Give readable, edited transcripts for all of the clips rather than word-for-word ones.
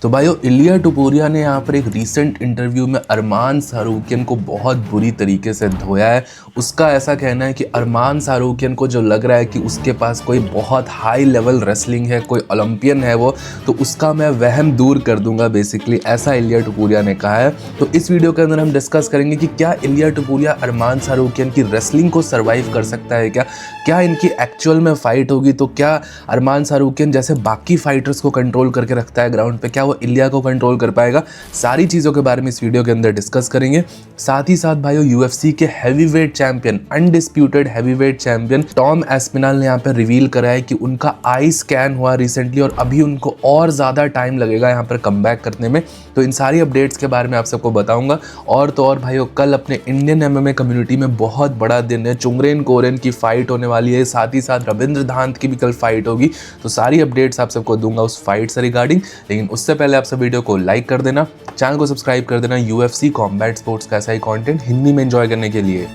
तो भाइयों, इलिया टुपुरिया ने यहाँ पर एक रीसेंट इंटरव्यू में अरमान सारूकियन को बहुत बुरी तरीके से धोया है। उसका ऐसा कहना है कि अरमान सारूकियन को जो लग रहा है कि उसके पास कोई बहुत हाई लेवल रेसलिंग है, कोई ओलंपियन है वो, तो उसका मैं वहम दूर कर दूंगा बेसिकली, ऐसा इलिया टुपुरिया ने कहा है। तो इस वीडियो के अंदर हम डिस्कस करेंगे कि क्या इलिया टुपुरिया अरमान सारूकियन की रेसलिंग को सर्वाइव कर सकता है, क्या इनकी एक्चुअल में फाइट होगी, तो क्या अरमान सारूकियन जैसे बाकी फाइटर्स को कंट्रोल करके रखता है ग्राउंड पे, क्या वो इलिया को कंट्रोल कर पाएगा। सारी चीज़ों के बारे में इस वीडियो के अंदर डिस्कस करेंगे। साथ ही साथ भाइयों, यूएफसी के heavyweight champion, undisputed heavyweight champion Tom Aspinall ने यहाँ पे रिवील करा है कि उनका आई स्कैन हुआ रिसेंटली और अभी उनको और ज़्यादा टाइम लगेगा यहाँ पर कमबैक करने में। तो इन सारी अपडेट्स के बारे में आप सबको बताऊंगा। और तो और भाइयों, कल अपने इंडियन एमएमए कम्युनिटी में बहुत बड़ा दिन है, चुंगरेन कोरेन की फाइट होने वाली है, साथ ही साथ रविंद्र धांत की भी कल फाइट होगी। तो सारी अपडेट्स आप सबको दूंगा उस फाइट से रिगार्डिंग। लेकिन उससे पहले आप सब वीडियो को लाइक कर देना, चैनल को सब्सक्राइब कर देना यूएफसी कॉम्बैट स्पोर्ट्स का ऐसा ही कंटेंट हिंदी में एंजॉय करने के लिए।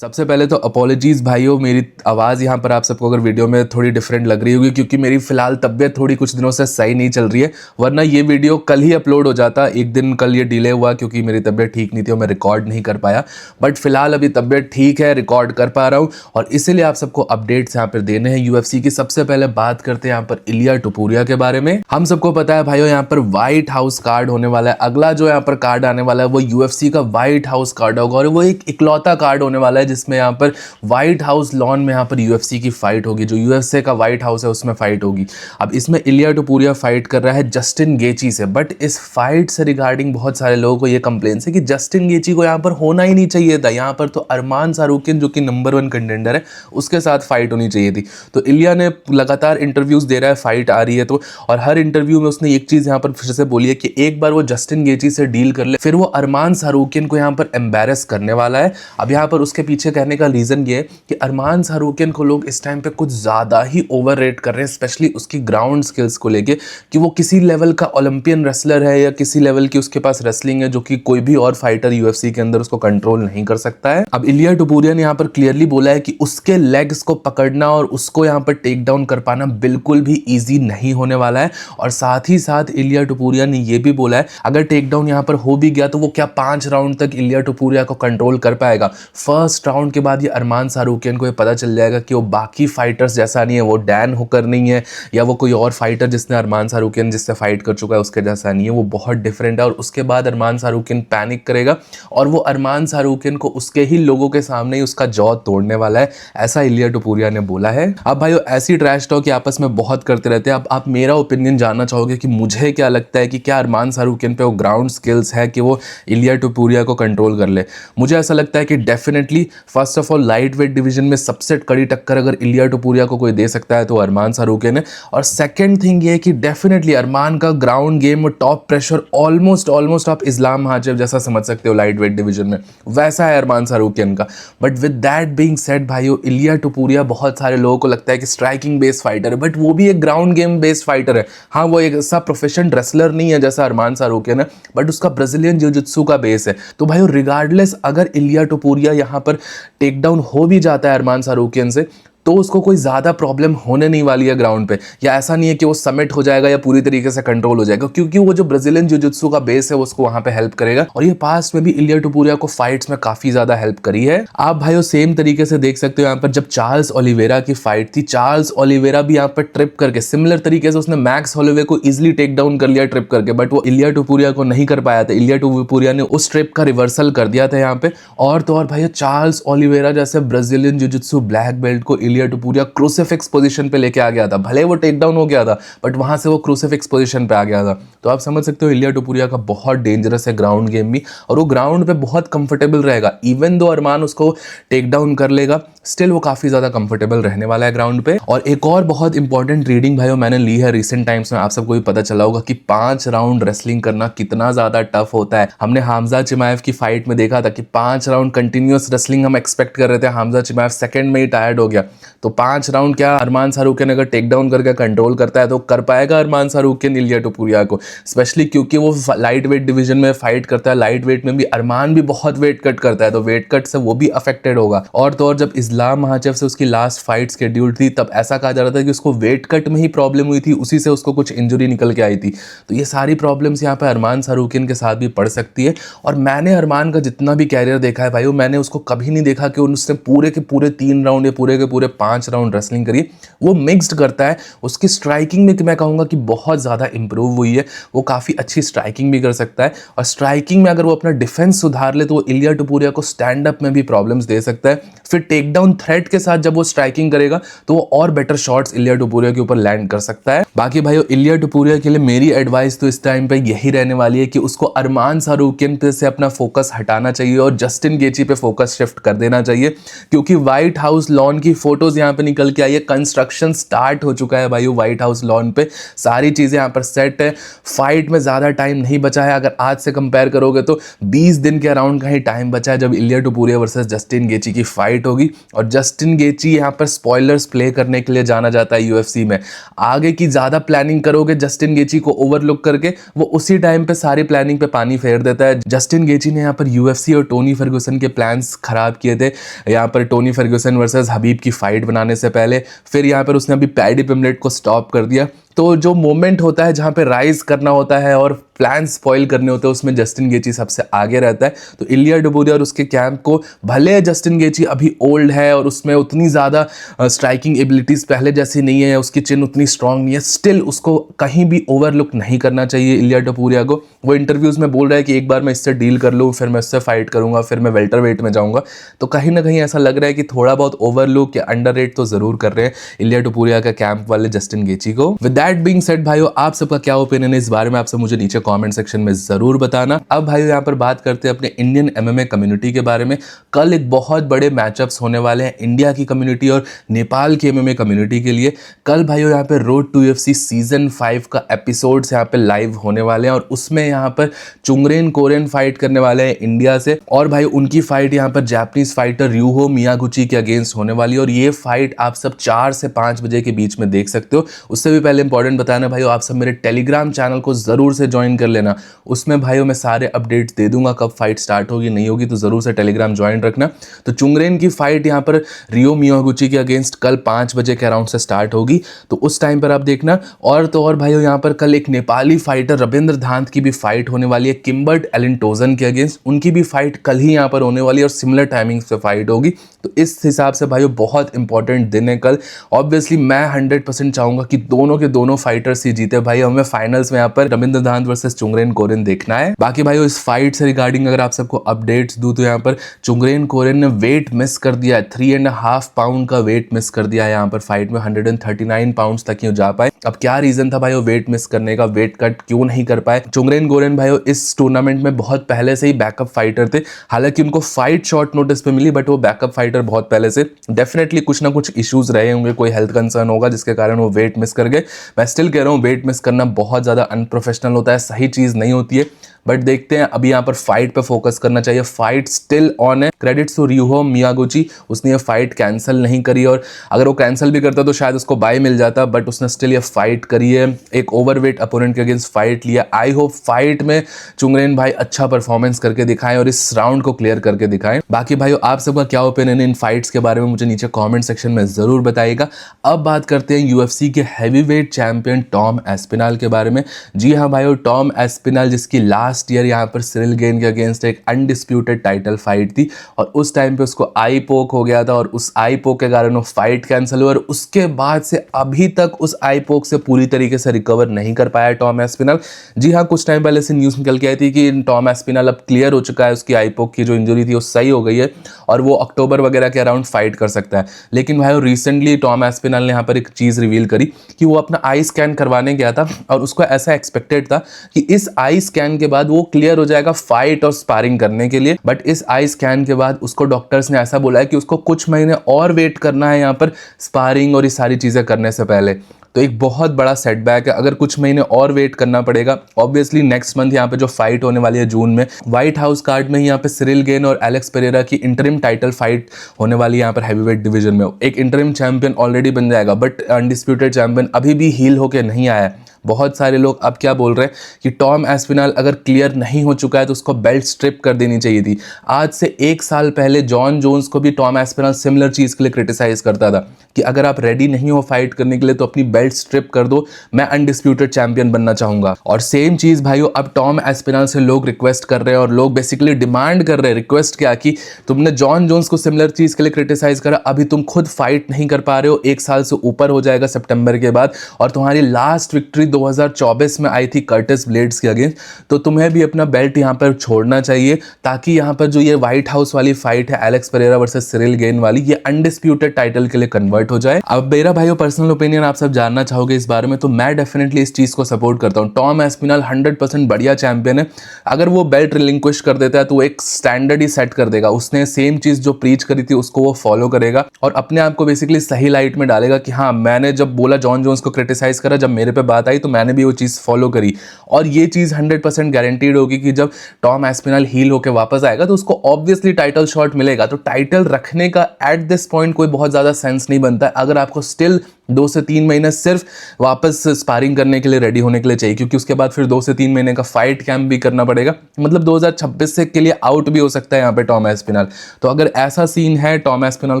सबसे पहले तो अपॉलॉजीज भाइयों, मेरी आवाज़ यहाँ पर आप सबको अगर वीडियो में थोड़ी डिफरेंट लग रही होगी, क्योंकि मेरी फिलहाल तबीयत थोड़ी कुछ दिनों से सही नहीं चल रही है, वरना ये वीडियो कल ही अपलोड हो जाता। एक दिन कल ये डिले हुआ क्योंकि मेरी तबीयत ठीक नहीं थी और मैं रिकॉर्ड नहीं कर पाया। बट फिलहाल अभी तबीयत ठीक है, रिकॉर्ड कर पा रहा हूँ और इसीलिए आप सबको अपडेट्स यहाँ पर देने हैं यूएफसी की। सबसे पहले बात करते हैं यहाँ पर इलिया टुपुरिया के बारे में। हम सबको पता है भाइयों, यहाँ पर व्हाइट हाउस कार्ड होने वाला है। अगला जो यहाँ पर कार्ड आने वाला है वो यूएफसी का व्हाइट हाउस कार्ड होगा और वो एक इकलौता कार्ड होने वाला है जिसमें यहाँ पर व्हाइट हाउस लॉन में यहाँ पर यूएफसी की फाइट होगी। जो यूएफसी का व्हाइट हाउस है उसमें फाइट होगी। अब इसमें इलिया टुपुरिया फाइट कर रहा है जस्टिन गेची से। बट इस फाइट से रिगार्डिंग बहुत सारे लोगों को ये कंप्लेंट्स है कि जस्टिन गेची को यहाँ पर होना ही नहीं चाहिए था। यहाँ पर तो अरमान सारूकियन जो कि नंबर 1 कंटेंडर है उसके साथ फाइट होनी चाहिए थी। तो इलिया ने लगातार इंटरव्यूज दे रहा है, फाइट आ रही है तो, और हर इंटरव्यू में उसने एक चीज यहाँ पर फिर से बोली है कि एक बार वो जस्टिन गेची से डील कर ले, फिर वो अरमान सारूकियन को यहाँ पर एम्बेरस करने वाला है। अब यहाँ पर उसके पीछे कहने का रीजन ये है कि अरमान सारूकियन को लोग इस टाइम पे कुछ ज्यादा ही ओवर रेट कर रहे हैं, स्पेशली उसकी ग्राउंड स्किल्स को लेके, कि वो किसी लेवल का ओलंपियन रेसलर है या किसी लेवल की उसके पास रेसलिंग है जो कि कोई भी और फाइटर यूएफसी के अंदर उसको कंट्रोल नहीं कर सकता है। अब इलिया टुपुरिया ने यहाँ पर क्लियरली बोला है कि उसके लेग्स को पकड़ना और उसको यहाँ पर टेक डाउन कर पाना बिल्कुल भी ईजी नहीं होने वाला है। और साथ ही साथ इलिया टुपुरिया ने यह भी बोला है अगर टेक डाउन यहाँ पर हो भी गया तो वो क्या 5 राउंड तक इलिया टुपुरिया को कंट्रोल कर पाएगा। फर्स्ट राउंड के बाद ये अरमान सारूकियन को ये पता चल जाएगा कि वो बाकी फाइटर्स जैसा नहीं है, वो डैन हुकर नहीं है या वो कोई और फाइटर जिसने अरमान सारूकियन जिससे फाइट कर चुका है उसके जैसा नहीं है, वो बहुत डिफरेंट है। और उसके बाद अरमान सारूकियन पैनिक करेगा और वो अरमान सारूकियन को उसके ही लोगों के सामने ही उसका जॉ तोड़ने वाला है, ऐसा इलिया टुपुरिया ने बोला है। अब भाइयों, ऐसी ट्रैश टॉक आपस में बहुत करते रहते हैं। अब आप मेरा ओपिनियन जानना चाहोगे कि मुझे क्या लगता है कि क्या अरमान सारूकियन पे वो ग्राउंड स्किल्स है कि वो इलिया टुपुरिया को कंट्रोल कर ले। मुझे ऐसा लगता है कि definitely first of all light weight division में सबसे कड़ी टक्कर अगर इलिया टुपुरिया को कोई दे सकता है तो अरमान सारूकियन है। और सेकंड थिंग ये है कि डेफिनेटली अरमान का ग्राउंड गेम और टॉप प्रेशर ऑलमोस्ट आप इस्लाम हाजिब जैसा समझ सकते हो लाइट वेट डिवीजन में, वैसा है अरमान सारूकियन का। But with that being said भाइयों, इलिया टुपुरिया बहुत सारे लोगों को लगता है कि स्ट्राइकिंग बेस्ड फाइटर है, बट वो भी एक ग्राउंड गेम बेस्ड फाइटर है। हाँ, वो एक ऐसा प्रोफेशनल रेसलर नहीं है जैसा अरमान सारूकियन है, बट उसका ब्राजीलियन जिu-jitsu का बेस है। तो भाइयों, रिगार्डलेस अगर इलिया टुपुरिया यहाँ पर टेक डाउन हो भी जाता है अरमान सारूकियन से तो उसको कोई ज़्यादा प्रॉब्लम होने नहीं वाली है ग्राउंड पे, या ऐसा नहीं है कि वो समिट हो जाएगा या पूरी तरीके से कंट्रोल हो जाएगा, क्योंकि वो जो ब्राजीलियन जिu-jitsu का बेस है वो उसको वहां पे हेल्प करेगा। और ये पास्ट में भी इलिया टुपुरिया को फाइट्स में काफी ज्यादा हेल्प करी है। आप भाइयों सेम तरीके से देख सकते हो यहाँ पर जब चार्ल्स ओलिवेरा की फाइट थी, चार्ल्स ओलिवेरा भी यहाँ पर ट्रिप करके सिमिलर तरीके से उसने मैक्स हॉलोवे को इजिली टेक डाउन कर लिया ट्रिप करके, बट वो इलिया टुपुरिया को नहीं कर पाया था। इलिया टुपुरिया ने उस ट्रिप का रिवर्सल कर दिया था यहाँ पे। और तो और भाइयों, चार्ल्स ओलिवेरा जैसे ब्राजीलियन जिu-jitsu ब्लैक बेल्ट को इलिया टुपुरिया क्रूसिफिक्स पोजीशन पे लेके आ गया था। भले वो टेक डाउन हो गया था बट वहां से वो क्रूसिफिक्स पोजीशन पे आ गया था। तो आप समझ सकते हो इलिया टुपुरिया का बहुत डेंजरस है ग्राउंड गेम भी, और वो ग्राउंड पे बहुत कंफर्टेबल रहेगा। इवन दो अरमान उसको टेक डाउन कर लेगा, स्टिल वो काफी ज्यादा कंफर्टेबल रहने वाला है ग्राउंड पे। और एक और बहुत इंपॉर्टेंट रीडिंग भाइयों मैंने ली है रिसेंट टाइम्स में, आप सबको भी पता चला होगा कि 5 राउंड रेसलिंग करना कितना ज्यादा टफ होता है। हमने हमजा चिमाएव की फाइट में देखा था कि 5 राउंड कंटिन्यूअस रेसलिंग हम एक्सपेक्ट कर रहे थे, हमजा चिमाएव सेकंड में ही टायर्ड हो गया। तो 5 राउंड क्या अरमान सारूकियन अगर टेक डाउन करके कंट्रोल करता है तो कर पाएगा अरमान सारूकियन इलिया टोपुरिया को, स्पेशली क्योंकि वो लाइट वेट डिवीजन में फाइट करता है। लाइट वेट में भी अरमान भी बहुत वेट कट करता है, तो वेट कट से वो भी अफेक्टेड होगा। और तो और जब इस्लाम महाचेव से उसकी लास्ट फाइट शेड्यूल्ड थी तब ऐसा कहा जा रहा था कि उसको वेट कट में ही प्रॉब्लम हुई थी, उसी से उसको कुछ इंजरी निकल के आई थी। तो ये सारी प्रॉब्लम्स यहाँ पे अरमान सारूकियन के साथ भी पड़ सकती है। और मैंने अरमान का जितना भी कैरियर देखा है भाई, मैंने उसको कभी नहीं देखा कि उसने पूरे के पूरे 3 राउंड या पूरे के पूरे 5 राउंड रेसलिंग करी। वो मिक्स्ड करता है। उसकी स्ट्राइकिंग में मैं कहूँगा कि बहुत ज़्यादा इंप्रूव हुई है। वो काफ़ी अच्छी स्ट्राइकिंग भी कर सकता है, और स्ट्राइकिंग में अगर वो अपना डिफेंस सुधार ले तो वो इलिया टोपुरिया को स्टैंड अप में भी प्रॉब्लम्स दे सकता है। फिर टेक डाउन थ्रेट के साथ जब वो स्ट्राइकिंग करेगा तो वो और बेटर शॉट्स इलिया टोपुरिया के ऊपर लैंड कर सकता है। बाकी भाइयों, इलिया टोपुरिया के लिए मेरी एडवाइस तो इस टाइम पे यही रहने वाली है कि उसको अरमान सारूकियन पे से अपना फोकस हटाना चाहिए और जस्टिन गेची पे फोकस शिफ्ट कर देना चाहिए, क्योंकि व्हाइट हाउस लॉन की फोटोज यहाँ पे निकल के आई है। कंस्ट्रक्शन स्टार्ट हो चुका है भाइयों व्हाइट हाउस लॉन पे, सारी चीजें यहाँ पर सेट है। फाइट में ज्यादा टाइम नहीं बचा है। अगर आज से कंपेयर करोगे तो 20 दिन के अराउंड का ही टाइम बचा है जब इलिया टोपुरिया वर्सेस जस्टिन गेची की फाइट होगी। और जस्टिन गेची यहाँ पर स्पॉयलर्स प्ले करने के लिए जाना जाता है यूएफसी में। आगे की ज्यादा प्लानिंग करोगे जस्टिन गेची को ओवरलुक करके, वो उसी टाइम पे सारी प्लानिंग पे पानी फेर देता है। जस्टिन गेची ने यहाँ पर यूएफसी और टोनी फर्ग्यूसन के प्लान्स खराब किए थे। यहाँ पर टोनी फर्ग्यूसन वर्सेस हबीब की फाइट बनाने से पहले, फिर यहाँ पर उसने अभी पैडी पिमलेट को स्टॉप कर दिया। तो जो मोमेंट होता है जहाँ पे राइज करना होता है और प्लान स्पॉइल करने होते हैं, उसमें जस्टिन गेची सबसे आगे रहता है। तो इलिया टोपुरिया और उसके कैंप को, भले जस्टिन गेची अभी ओल्ड है और उसमें उतनी ज़्यादा स्ट्राइकिंग एबिलिटीज़ पहले जैसी नहीं है, उसकी चिन उतनी स्ट्रांग नहीं है, स्टिल उसको कहीं भी ओवरलुक नहीं करना चाहिए इलिया टोपुरिया को। वो इंटरव्यूज़ में बोल रहा है कि एक बार मैं इससे डील कर लूँ, फिर मैं इससे फाइट करूँगा, फिर मैं वेल्टर वेट में जाऊँगा। तो कहीं ना कहीं ऐसा लग रहा है कि थोड़ा बहुत ओवरलुक या अंडर रेट तो ज़रूर कर रहे हैं इलिया टोपुरिया का कैंप वाले जस्टिन गेची को। विद दैट बीइंग सेड भाइयों, आप सबका क्या ओपिनियन है इस बारे में, आप सब मुझे नीचे कमेंट सेक्शन में जरूर बताना। अब भाइयों यहाँ पर बात करते हैं अपने इंडियन एमएमए कम्युनिटी के बारे में। कल एक बहुत बड़े मैचअप्स होने वाले हैं इंडिया की कम्युनिटी और नेपाल की एमएमए कम्युनिटी के लिए। कल भाइयों यहाँ पे रोड टू यूएफसी सीजन 5 का एपिसोड्स यहाँ पे लाइव होने वाले हैं और उसमें यहाँ पर चुंगरेन कोरेन फाइट करने वाले हैं इंडिया से। और भाई उनकी फाइट यहाँ पर जापानीज फाइटर र्यूहो मियागुची के अगेंस्ट होने वाली है और ये फाइट आप सब 4 से 5 बजे के बीच में देख सकते हो। उससे भी पहले इंपॉर्टेंट बताना भाइयों, आप सब मेरे टेलीग्राम चैनल को जरूर से ज्वाइन कर लेना। उसमें भाइयों मैं सारे अपडेट्स दे दूंगा, कब फाइट स्टार्ट होगी नहीं होगी, तो जरूर से टेलीग्राम ज्वाइन रखना। तो चुंगरेन की फाइट यहाँ पर रियो मियागुची के अगेंस्ट कल 5 बजे के अराउंड से स्टार्ट होगी, तो उस टाइम पर आप देखना। और तो और भाइयों यहाँ पर कल एक नेपाली फाइटर रविंद्र धांत की भी फाइट होने वाली है किम्बर्ट एलिनटोजन के अगेंस्ट। उनकी भी फाइट कल ही यहाँ पर होने वाली है और सिमिलर टाइमिंग से फाइट होगी। तो इस हिसाब से भाइयों बहुत इंपॉर्टेंट दिन है कल। ऑब्वियसली मैं 100% चाहूंगा कि दोनों के दोनों फाइटर्स ही जीते। भाई हमें फाइनल्स में यहाँ पर रविंद्र धांत वर्सेस चुंगरेन कोरेन देखना है। बाकी भाइयों इस फाइट से रिगार्डिंग अगर आप सबको अपडेट्स दूं तो यहाँ पर चुंगरेन कोरेन ने वेट मिस कर दिया है, 3.5 पाउंड का वेट मिस कर दिया है यहाँ पर फाइट में। 139 पाउंड्स तक ही जा पाए। अब क्या रीजन था भाइयों वेट मिस करने का, वेट कट क्यों नहीं कर पाए? चुंगरेन कोरेन भाइयों इस टूर्नामेंट में बहुत पहले से ही बैकअप फाइटर थे। हालांकि उनको फाइट शॉर्ट नोटिस पे मिली, बट वो बैकअप फाइटर बहुत पहले से। डेफिनेटली कुछ ना कुछ इश्यूज रहे होंगे, कोई हेल्थ कंसर्न होगा जिसके कारण वो वेट मिस कर गए। मैं स्टिल कह रहा हूँ वेट मिस करना बहुत ज्यादा अनप्रोफेशनल होता है, सही चीज नहीं होती है। बट देखते हैं, अभी यहाँ पर फाइट पे फोकस करना चाहिए। फाइट स्टिल ऑन है। क्रेडिट्स टू र्यूहो मियागुची, उसने ये फाइट कैंसिल नहीं करी और अगर वो कैंसिल भी करता तो शायद उसको बाय मिल जाता, बट उसने स्टिल ये फाइट करी है। एक ओवरवेट अपोनेंट के अगेंस्ट फाइट लिया। आई होप फाइट में चुंगरेन भाई अच्छा परफॉर्मेंस करके दिखाएं और इस राउंड को क्लियर करके दिखाएं। बाकी भाइयों आप सबका क्या ओपिनियन है इन फाइट्स के बारे में मुझे नीचे कॉमेंट सेक्शन में जरूर बताइएगा। अब बात करते हैं यूएफसी के हैवीवेट चैंपियन टॉम एस्पिनाल के बारे में। जी हाँ भाइयों, टॉम एस्पिनाल जिसकी लास्ट ईयर यहाँ पर सिरिल गेन के अगेंस्ट एक अनडिस्प्यूटेड टाइटल फाइट थी और उस टाइम पे उसको आई पोक हो गया था और उस आई पोक के कारण वो फाइट कैंसिल हुआ और उसके बाद से अभी तक उस आई पोक से पूरी तरीके से रिकवर नहीं कर पाया टॉम एस्पिनाल। जी हाँ, कुछ टाइम पहले से न्यूज़ निकल के आई थी कि टॉम एस्पिनाल अब क्लियर हो चुका है, उसकी आई पोक की जो इंजरी थी वो सही हो गई है और वो अक्टूबर वगैरह के अराउंड फाइट कर सकता है। लेकिन भाई रिसेंटली टॉम एस्पिनाल ने यहाँ पर एक चीज़ रिवील करी कि वो अपना आई स्कैन करवाने गया था और उसको ऐसा एक्सपेक्टेड था कि इस आई स्कैन के बाद वो क्लियर हो जाएगा फाइट और स्पारिंग करने के लिए। बट इस आई स्कैन के बाद उसको डॉक्टर्स ने ऐसा बोला है कि उसको कुछ महीने और वेट करना है यहाँ पर स्पारिंग और ये सारी चीजें करने से पहले। तो एक बहुत बड़ा सेटबैक है। अगर कुछ महीने और वेट करना पड़ेगा, ऑब्वियसली नेक्स्ट मंथ यहाँ पे जो फाइट होने वाली है जून में, व्हाइट हाउस कार्ड में यहाँ पे सिरिल गेन और एलेक्स पेरेरा की इंटरिम टाइटल फाइट होने वाली है यहाँ पर हैवीवेट डिवीजन में। एक इंटरिम चैंपियन ऑलरेडी बन जाएगा, बट अनडिस्प्यूटेड चैंपियन अभी भी हील होके नहीं आया है। बहुत सारे लोग अब क्या बोल रहे हैं कि टॉम एस्पिनल अगर क्लियर नहीं हो चुका है तो उसको बेल्ट स्ट्रिप कर देनी चाहिए थी। आज से 1 साल पहले जॉन जोन्स को भी टॉम एस्पिनल सिमिलर चीज़ के लिए क्रिटिसाइज करता था कि अगर आप रेडी नहीं हो फाइट करने के लिए तो अपनी बेल्ट स्ट्रिप कर दो, मैं अनडिस्प्यूटेड चैंपियन बनना चाहूंगा। और सेम चीज़ भाइयों अब टॉम एस्पिनल से लोग रिक्वेस्ट कर रहे हैं, और लोग बेसिकली डिमांड कर रहे हैं। रिक्वेस्ट क्या कि तुमने जॉन जोन्स को सिमिलर चीज़ के लिए क्रिटिसाइज करा, अभी तुम खुद फाइट नहीं कर पा रहे हो, 1 साल से ऊपर हो जाएगा सितंबर के बाद, और तुम्हारी लास्ट विक्ट्री 2024 में आई थी कर्टिस ब्लेड्स के अगेंस्ट, तो तुम्हें भी अपना बेल्ट यहां पर छोड़ना चाहिए, ताकि यहां पर जो ये व्हाइट हाउस वाली फाइट है Alex Pereira versus Cyril gain वाली, ये अनडिस्प्यूटेड टाइटल के लिए कन्वर्ट हो जाए। अब मेरा भाइयों पर्सनल ओपिनियन आप सब जानना चाहोगे इस बारे में, तो मैं डेफिनेटली इस चीज को सपोर्ट करता हूं। टॉम एस्पिनल 100% बढ़िया चैंपियन है। अगर वो बेल्ट रिलिंक्विश कर देता है तो वो एक स्टैंडर्ड ही सेट कर देगा। उसने सेम चीज जो प्रीच करी थी उसको वो फॉलो करेगा, और अपने आप को बेसिकली सही लाइट में डालेगा कि हाँ, मैंने जब बोला जॉन जोन्स को क्रिटिसाइज करा, जब मेरे पे बात आई तो मैंने भी वो चीज़ फॉलो करी। और ये चीज़ 100% गारंटीड होगी कि जब टॉम एस्पिनल हील होकर वापस आएगा तो उसको ऑब्वियसली टाइटल शॉट मिलेगा। तो टाइटल रखने का एट दिस पॉइंट कोई बहुत ज़्यादा सेंस नहीं बनता है, अगर आपको स्टिल 2 से 3 महीने सिर्फ वापस स्पारिंग करने के लिए रेडी होने के लिए चाहिए, क्योंकि उसके बाद फिर 2 से 3 महीने का फाइट कैंप भी करना पड़ेगा। मतलब 2026 से के लिए आउट भी हो सकता है यहाँ पे टॉम एस्पिनल। तो अगर ऐसा सीन है, टॉम एस्पिनल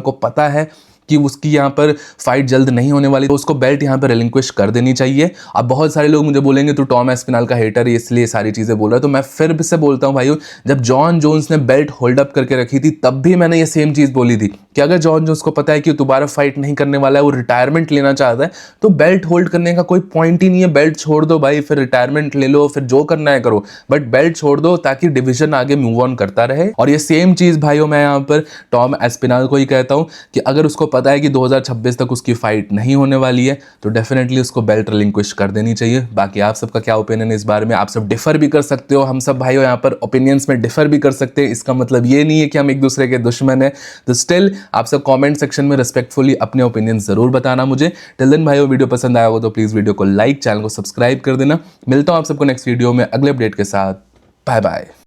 को पता है कि उसकी यहाँ पर फाइट जल्द नहीं होने वाली, तो उसको बेल्ट यहाँ पर रिलिंक्विश कर देनी चाहिए। अब बहुत सारे लोग मुझे बोलेंगे तू टॉम एस्पिनल का हेटर है इसलिए सारी चीज़ें बोल रहा है, तो मैं फिर से बोलता हूँ भाइयों, जब जॉन जोन्स ने बेल्ट होल्ड अप करके रखी थी तब भी मैंने ये सेम चीज़ बोली थी कि अगर जॉन जोन्स को पता है कि दोबारा फाइट नहीं करने वाला है, वो रिटायरमेंट लेना चाहता है, तो बेल्ट होल्ड करने का कोई पॉइंट ही नहीं है। बेल्ट छोड़ दो भाई, फिर रिटायरमेंट ले लो, फिर जो करना है करो, बट बेल्ट छोड़ दो ताकि डिवीजन आगे मूव ऑन करता रहे। और ये सेम चीज़ भाइयों मैं यहाँ पर टॉम एस्पिनल को ही कहता हूँ कि अगर उसको पता है कि 2026 तक उसकी फाइट नहीं होने वाली है तो डेफिनेटली उसको बेल्ट रिलिंक्विश कर देनी चाहिए। बाकी आप सबका क्या ओपिनियन है इस बारे में, आप सब डिफर भी कर सकते हो। हम सब भाइयों यहाँ पर ओपिनियंस में डिफर भी कर सकते हैं, इसका मतलब ये नहीं है कि हम एक दूसरे के दुश्मन है। तो स्टिल आप सब कमेंट सेक्शन में रिस्पेक्टफुली अपने ओपिनियन जरूर बताना मुझे। टिल देन भाइयों, वीडियो पसंद आया हो तो प्लीज वीडियो को लाइक, चैनल को सब्सक्राइब कर देना। मिलता हूं आप सबको नेक्स्ट वीडियो में अगले अपडेट के साथ। Bye bye.